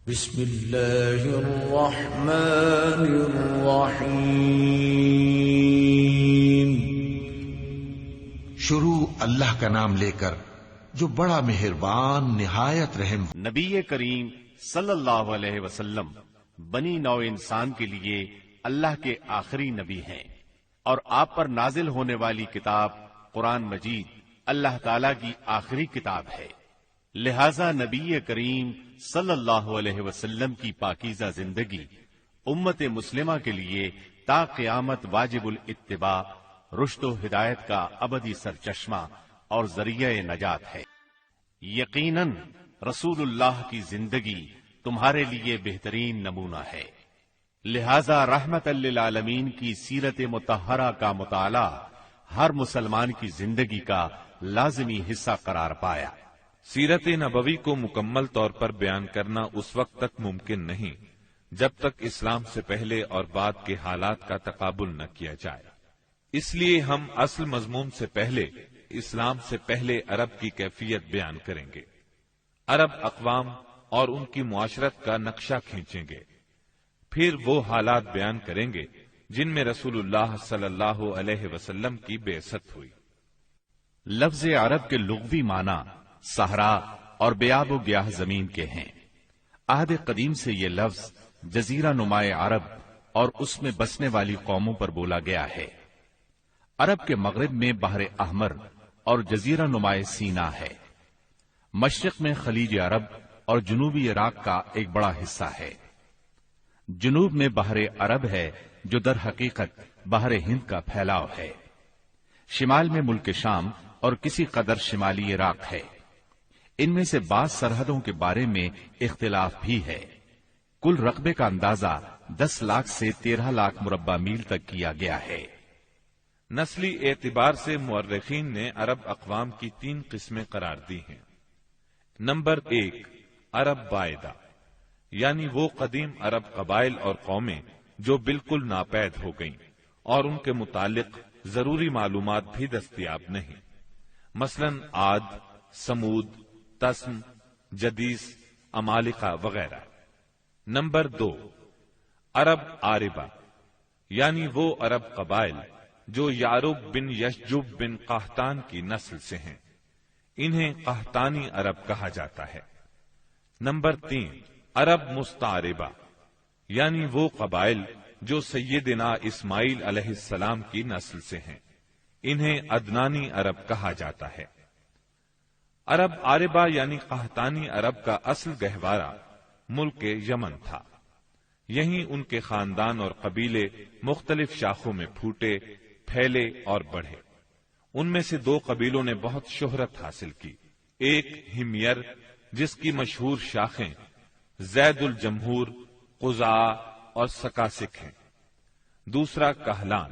بسم اللہ الرحمن الرحیم۔ شروع اللہ کا نام لے کر جو بڑا مہربان نہایت رحم۔ نبی کریم صلی اللہ علیہ وسلم بنی نوع انسان کے لیے اللہ کے آخری نبی ہیں، اور آپ پر نازل ہونے والی کتاب قرآن مجید اللہ تعالی کی آخری کتاب ہے، لہذا نبی کریم صلی اللہ علیہ وسلم کی پاکیزہ زندگی امت مسلمہ کے لیے تا قیامت واجب الاتباع، رشد و ہدایت کا ابدی سرچشمہ اور ذریعہ نجات ہے۔ یقیناً رسول اللہ کی زندگی تمہارے لیے بہترین نمونہ ہے، لہذا رحمت للعالمین کی سیرت مطہرہ کا مطالعہ ہر مسلمان کی زندگی کا لازمی حصہ قرار پایا۔ سیرت نبوی کو مکمل طور پر بیان کرنا اس وقت تک ممکن نہیں جب تک اسلام سے پہلے اور بعد کے حالات کا تقابل نہ کیا جائے، اس لیے ہم اصل مضمون سے پہلے اسلام سے پہلے عرب کی کیفیت بیان کریں گے، عرب اقوام اور ان کی معاشرت کا نقشہ کھینچیں گے، پھر وہ حالات بیان کریں گے جن میں رسول اللہ صلی اللہ علیہ وسلم کی بعثت ہوئی۔ لفظ عرب کے لغوی معنی صحرا اور بیاب و گیاہ زمین کے ہیں۔ عہد قدیم سے یہ لفظ جزیرہ نمائے عرب اور اس میں بسنے والی قوموں پر بولا گیا ہے۔ عرب کے مغرب میں بحر احمر اور جزیرہ نمائے سینا ہے، مشرق میں خلیج عرب اور جنوبی عراق کا ایک بڑا حصہ ہے، جنوب میں بحر عرب ہے جو در حقیقت بحر ہند کا پھیلاؤ ہے، شمال میں ملک شام اور کسی قدر شمالی عراق ہے۔ ان میں سے بعض سرحدوں کے بارے میں اختلاف بھی ہے۔ کل رقبے کا اندازہ 10 لاکھ سے 13 لاکھ مربع میل تک کیا گیا ہے۔ نسلی اعتبار سے مورخین نے عرب اقوام کی 3 قسمیں قرار دی ہیں۔ نمبر 1، عرب بائدہ، یعنی وہ قدیم عرب قبائل اور قومیں جو بالکل ناپید ہو گئیں اور ان کے متعلق ضروری معلومات بھی دستیاب نہیں، مثلا عاد، سمود، تسم، جدیس، امالقہ وغیرہ۔ نمبر 2، عرب عاربہ، یعنی وہ عرب قبائل جو یعرب بن یشجب بن قحطان کی نسل سے ہیں، انہیں قحطانی عرب کہا جاتا ہے۔ نمبر 3، عرب مستعربہ، یعنی وہ قبائل جو سیدنا اسماعیل علیہ السلام کی نسل سے ہیں، انہیں عدنانی عرب کہا جاتا ہے۔ عرب عاربہ یعنی قحطانی عرب کا اصل گہوارہ ملک یمن تھا، یہیں ان کے خاندان اور قبیلے مختلف شاخوں میں پھوٹے، پھیلے اور بڑھے۔ ان میں سے 2 قبیلوں نے بہت شہرت حاصل کی، ایک ہمیر جس کی مشہور شاخیں زید الجمہور، قزاع اور سکاسک ہیں، دوسرا کہلان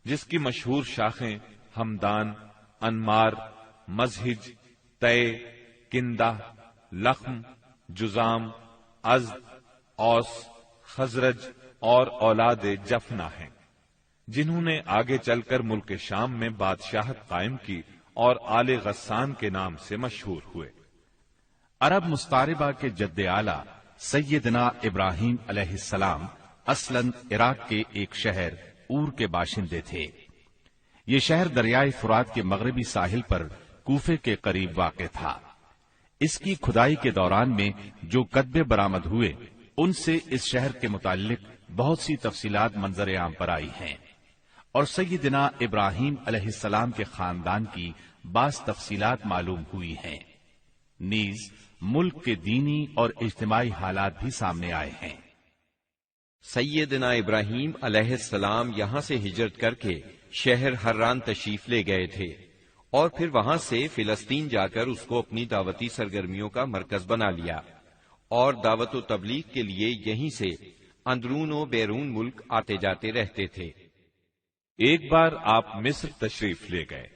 جس کی مشہور شاخیں ہمدان، انمار، مزہج، تے، کندہ، لخم، جزام، ازد، اوس، خزرج اور اولاد جفنا ہیں، جنہوں نے آگے چل کر ملک شام میں بادشاہت قائم کی اور آل غسان کے نام سے مشہور ہوئے۔ عرب مستعربہ کے جد اعلیٰ سیدنا ابراہیم علیہ السلام اصلاً عراق کے ایک شہر اور کے باشندے تھے۔ یہ شہر دریائے فرات کے مغربی ساحل پر کوفے کے قریب واقع تھا۔ اس کی کھدائی کے دوران میں جو کتبے برآمد ہوئے ان سے اس شہر کے متعلق بہت سی تفصیلات منظر عام پر آئی ہیں، اور سیدنا ابراہیم علیہ السلام کے خاندان کی بعض تفصیلات معلوم ہوئی ہیں، نیز ملک کے دینی اور اجتماعی حالات بھی سامنے آئے ہیں۔ سیدنا ابراہیم علیہ السلام یہاں سے ہجرت کر کے شہر حران تشریف لے گئے تھے، اور پھر وہاں سے فلسطین جا کر اس کو اپنی دعوتی سرگرمیوں کا مرکز بنا لیا، اور دعوت و تبلیغ کے لیے یہیں سے اندرون و بیرون ملک آتے جاتے رہتے تھے۔ ایک بار آپ مصر تشریف لے گئے،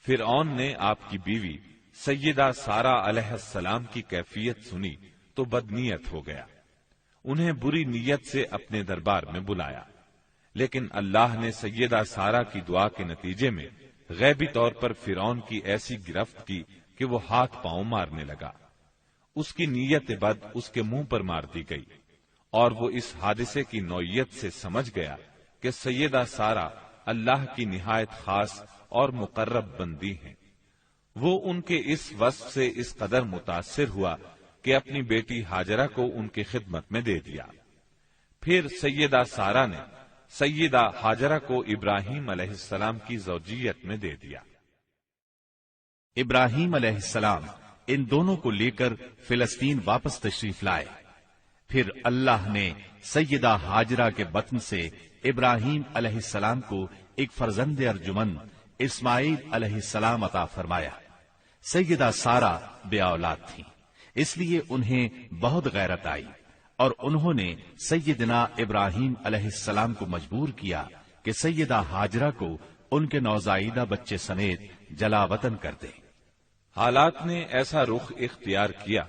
فرعون نے آپ کی بیوی سیدہ سارہ علیہ السلام کی کیفیت سنی تو بدنیت ہو گیا، انہیں بری نیت سے اپنے دربار میں بلایا، لیکن اللہ نے سیدہ سارہ کی دعا کے نتیجے میں غیبی طور پر فرعون کی ایسی گرفت کی کہ وہ ہاتھ پاؤں مارنے لگا۔ اس کی نیت بد اس کے منہ پر مار دی گئی، اور وہ اس حادثے کی نوعیت سے سمجھ گیا کہ سیدہ سارہ اللہ کی نہایت خاص اور مقرب بندی ہیں۔ وہ ان کے اس وصف سے اس قدر متاثر ہوا کہ اپنی بیٹی ہاجرہ کو ان کی خدمت میں دے دیا۔ پھر سیدہ سارہ نے سیدہ ہاجرہ کو ابراہیم علیہ السلام کی زوجیت میں دے دیا۔ ابراہیم علیہ السلام ان دونوں کو لے کر فلسطین واپس تشریف لائے۔ پھر اللہ نے سیدہ ہاجرہ کے بطن سے ابراہیم علیہ السلام کو ایک فرزند ارجمن اسماعیل علیہ السلام عطا فرمایا۔ سیدہ سارہ بے اولاد تھیں، اس لیے انہیں بہت غیرت آئی، اور انہوں نے سیدنا ابراہیم علیہ السلام کو مجبور کیا کہ سیدہ ہاجرہ کو ان کے نوزائیدہ بچے سمیت جلا وطن کر دیں۔ حالات نے ایسا رخ اختیار کیا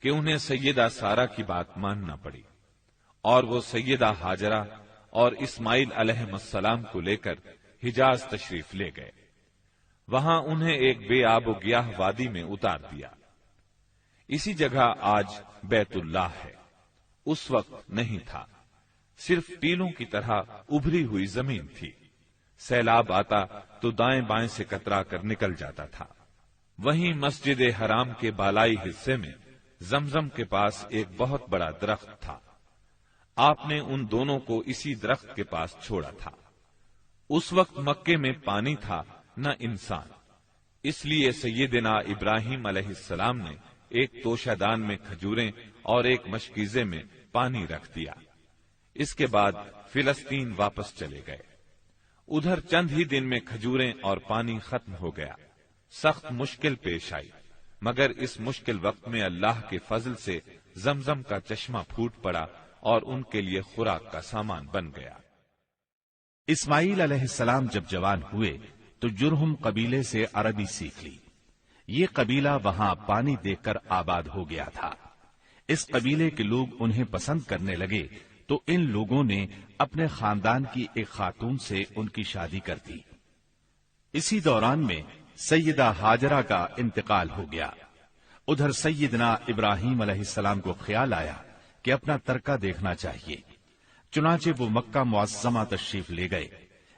کہ انہیں سیدہ سارہ کی بات ماننا پڑی، اور وہ سیدہ ہاجرہ اور اسماعیل علیہ السلام کو لے کر حجاز تشریف لے گئے۔ وہاں انہیں ایک بے آب و گیاہ وادی میں اتار دیا۔ اسی جگہ آج بیت اللہ ہے، اس وقت نہیں تھا، صرف ٹیلوں کی طرح ابھری ہوئی زمین تھی۔ سیلاب آتا تو دائیں بائیں سے کترا کر نکل جاتا تھا۔ وہیں مسجد حرام کے بالائی حصے میں زمزم کے پاس ایک بہت بڑا درخت تھا۔ آپ نے ان دونوں کو اسی درخت کے پاس چھوڑا تھا۔ اس وقت مکے میں پانی تھا نہ انسان، اس لیے سیدنا ابراہیم علیہ السلام نے ایک توشہ دان میں کھجوریں اور ایک مشکیزے میں پانی رکھ دیا۔ اس کے بعد فلسطین واپس چلے گئے۔ ادھر چند ہی دن میں کھجوریں اور پانی ختم ہو گیا۔ سخت مشکل پیش آئی، مگر اس مشکل وقت میں اللہ کے فضل سے زمزم کا چشمہ پھوٹ پڑا اور ان کے لیے خوراک کا سامان بن گیا۔ اسماعیل علیہ السلام جب جوان ہوئے تو جرہم قبیلے سے عربی سیکھ لی۔ یہ قبیلہ وہاں پانی دیکھ کر آباد ہو گیا تھا۔ اس قبیلے کے لوگ انہیں پسند کرنے لگے تو ان لوگوں نے اپنے خاندان کی ایک خاتون سے ان کی شادی کر دی۔ اسی دوران میں سیدہ ہاجرہ کا انتقال ہو گیا۔ ادھر سیدنا ابراہیم علیہ السلام کو خیال آیا کہ اپنا ترکہ دیکھنا چاہیے، چنانچہ وہ مکہ معظمہ تشریف لے گئے،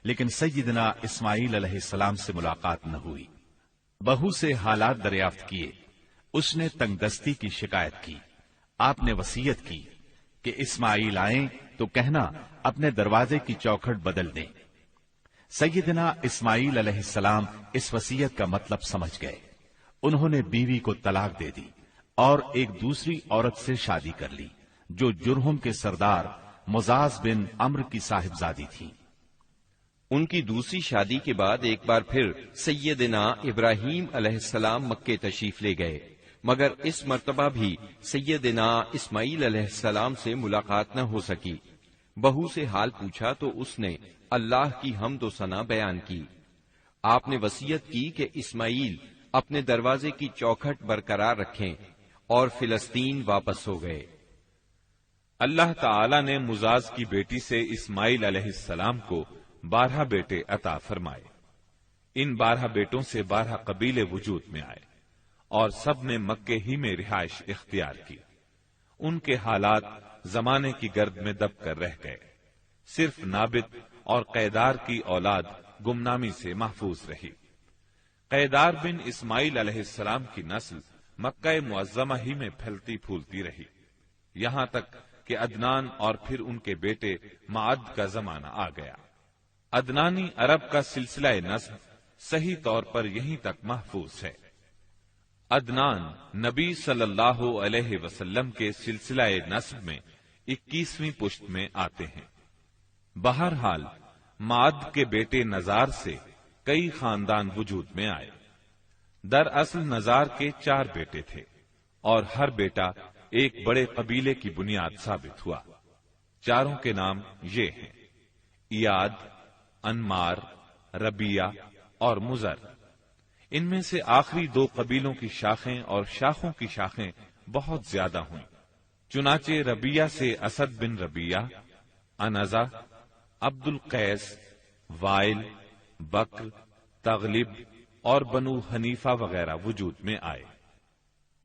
لیکن سیدنا اسماعیل علیہ السلام سے ملاقات نہ ہوئی۔ بہو سے حالات دریافت کیے، اس نے تنگ دستی کی شکایت کی۔ آپ نے وصیت کی کہ اسماعیل آئیں تو کہنا اپنے دروازے کی چوکھٹ بدل دیں۔ سیدنا اسماعیل علیہ السلام اس وصیت کا مطلب سمجھ گئے۔ انہوں نے بیوی کو طلاق دے دی اور ایک دوسری عورت سے شادی کر لی جو جرہم کے سردار مزاز بن عمرو کی صاحبزادی تھی۔ ان کی دوسری شادی کے بعد ایک بار پھر سیدنا ابراہیم علیہ السلام مکے تشریف لے گئے، مگر اس مرتبہ بھی سیدنا اسماعیل علیہ السلام سے ملاقات نہ ہو سکی۔ بہو سے حال پوچھا تو اس نے اللہ کی حمد و ثنا بیان کی۔ آپ نے وصیت کی کہ اسماعیل اپنے دروازے کی چوکھٹ برقرار رکھیں، اور فلسطین واپس ہو گئے۔ اللہ تعالی نے مزاز کی بیٹی سے اسماعیل علیہ السلام کو 12 بیٹے عطا فرمائے۔ ان 12 بیٹوں سے 12 قبیلے وجود میں آئے اور سب نے مکے ہی میں رہائش اختیار کی۔ ان کے حالات زمانے کی گرد میں دب کر رہ گئے۔ صرف نابت اور قیدار کی اولاد گمنامی سے محفوظ رہی۔ قیدار بن اسماعیل علیہ السلام کی نسل مکہ معظمہ ہی میں پھیلتی پھولتی رہی، یہاں تک کہ عدنان اور پھر ان کے بیٹے معد کا زمانہ آ گیا۔ عدنانی عرب کا سلسلہ نسب صحیح طور پر یہیں تک محفوظ ہے۔ عدنان نبی صلی اللہ علیہ وسلم کے سلسلہ نسب میں 21ویں پشت میں آتے ہیں۔ بہرحال معد کے بیٹے نزار سے کئی خاندان وجود میں آئے۔ دراصل نزار کے 4 بیٹے تھے اور ہر بیٹا ایک بڑے قبیلے کی بنیاد ثابت ہوا۔ چاروں کے نام یہ ہیں: ایاد، انمار، ربیہ اور مزر۔ ان میں سے آخری 2 قبیلوں کی شاخیں اور شاخوں کی شاخیں بہت زیادہ ہوئیں۔ چنانچہ ربیہ سے اسد بن ربیہ، انزا، عبد القیس، وائل، بکر، تغلب اور بنو حنیفہ وغیرہ وجود میں آئے۔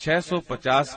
650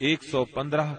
115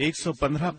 115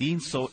300